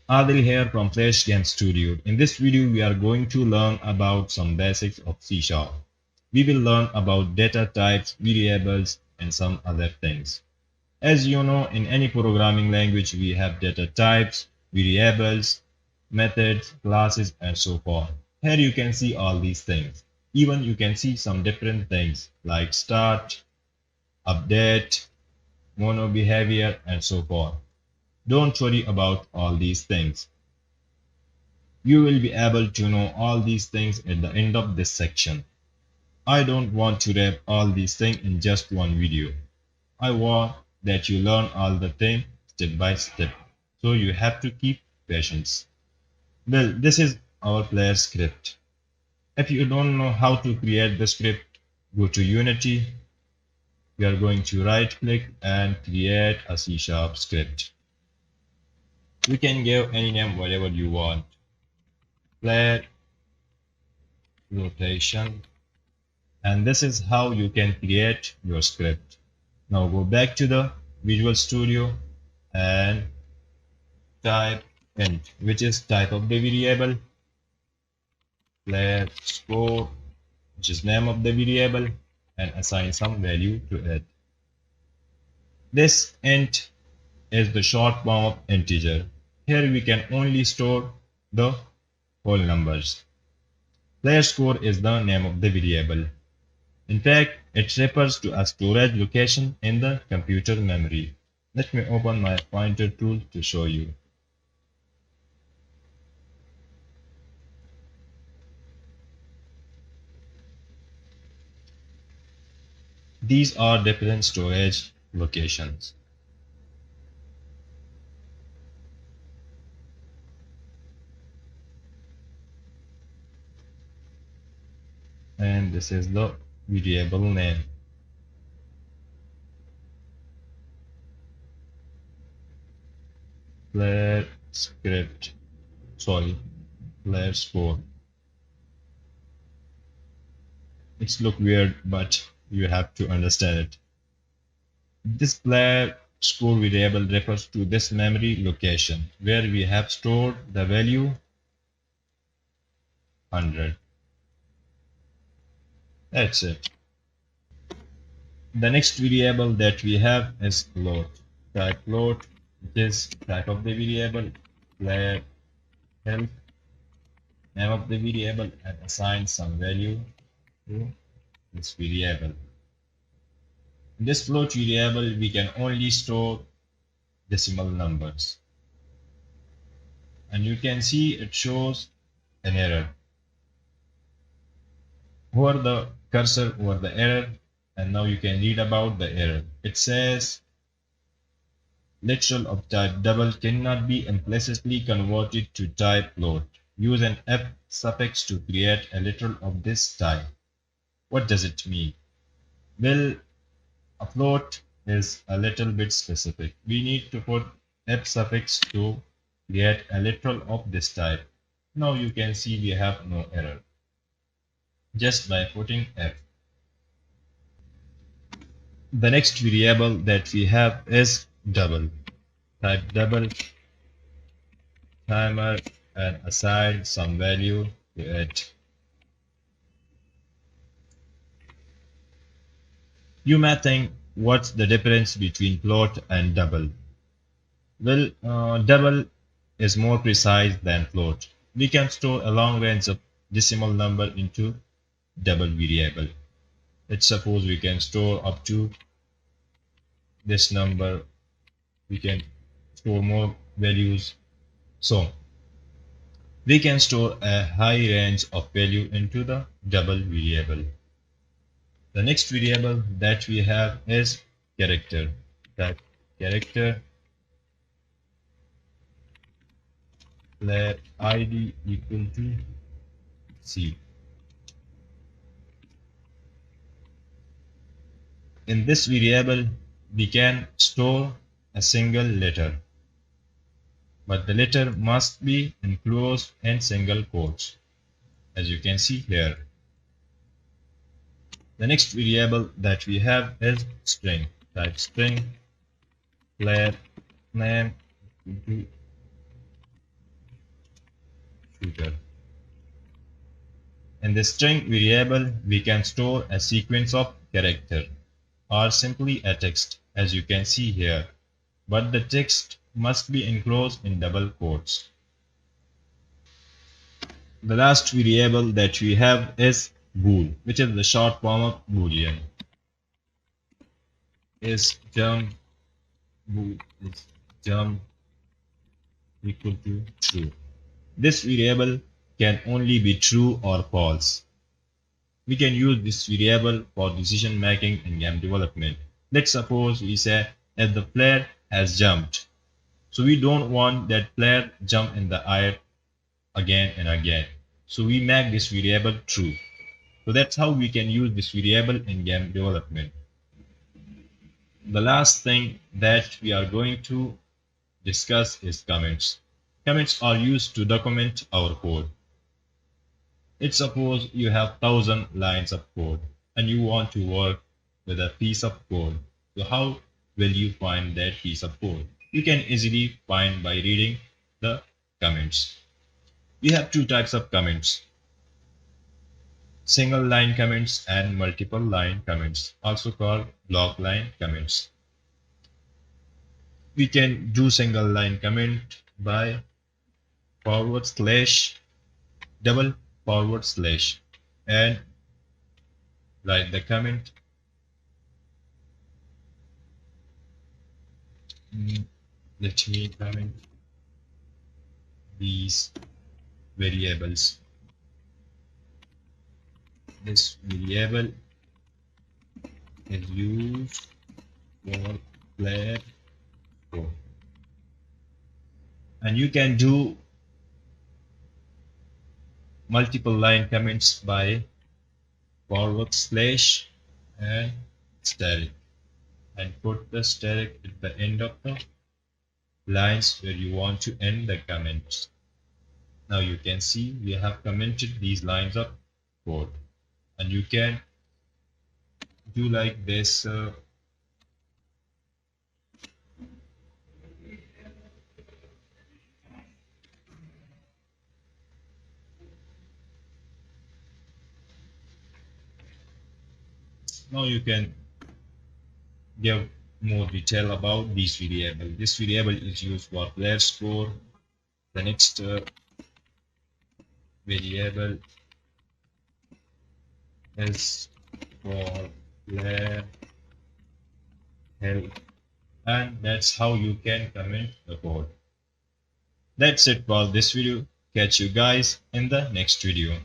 Adil here from Flash Game Studio. In this video, we are going to learn about some basics of C Sharp. We will learn about data types, variables, and some other things. As you know, in any programming language, we have data types, variables, methods, classes, and so forth. Here you can see all these things. Even you can see some different things like start, update, mono behavior, and so forth. Don't worry about all these things. You will be able to know all these things at the end of this section. I don't want to wrap all these things in just one video. I want that you learn all the things step by step. So you have to keep patience. Well, this is our player script. If you don't know how to create the script, go to Unity. We are going to right click and create a C# script. You can give any name whatever you want. Player rotation, and this is how you can create your script. Now go back to the Visual Studio and type int, which is type of the variable, player score, which is name of the variable, and assign some value to it. This int is the short form of integer. Here we can only store the whole numbers. Player score is the name of the variable. In fact, it refers to a storage location in the computer memory. Let me open my pointer tool to show you. These are different storage locations. And this is the variable name. Player script, player score. It's look weird, but you have to understand it. This player score variable refers to this memory location where we have stored the value 100. That's it. The next variable that we have is float. Type float, which is type of the variable, player health, name of the variable, and assign some value to this variable. In this float variable, we can only store decimal numbers. And you can see it shows an error. Hover the cursor over the error, and now you can read about the error. It says literal of type double cannot be implicitly converted to type float. Use an F suffix to create a literal of this type. What does it mean? Well, a float is a little bit specific. We need to put F suffix to create a literal of this type. Now you can see we have no error just by putting F. The next variable that we have is double. Type double timer and assign some value to it. You may think, what's the difference between float and double? Well, double is more precise than float. We can store a long range of decimal number into double variable. Let's suppose we can store up to this number. We can store more values. So we can store a high range of value into the double variable. The next variable that we have is character. Type character, let id equal to C. In this variable, we can store a single letter, but the letter must be enclosed in single quotes, as you can see here. The next variable that we have is string. Type string, player name, computer. In the string variable, we can store a sequence of character or simply a text, as you can see here, but the text must be enclosed in double quotes. The last variable that we have is bool, which is the short form of boolean. Is jump bool is jump equal to true. This variable can only be true or false. We can use this variable for decision making in game development. Let's suppose we say if the player has jumped. So we don't want that player jump in the air again and again. So we make this variable true. So that's how we can use this variable in game development. The last thing that we are going to discuss is comments. Comments are used to document our code. Let's suppose you have 1,000 lines of code and you want to work with a piece of code. So how will you find that piece of code? You can easily find by reading the comments. We have two types of comments: single line comments and multiple line comments, also called block line comments. We can do single line comment by forward slash double forward slash and write the comment. Let me comment these variables. This variable is used for player code. And you can do multiple line comments by forward slash and asterisk, and put the asterisk at the end of the lines where you want to end the comments. Now you can see we have commented these lines of code, and you can do like this. Now you can give more detail about this variable. This variable is used for player score. The next variable is for player health, and that's how you can comment the code. That's it for this video. Catch you guys in the next video.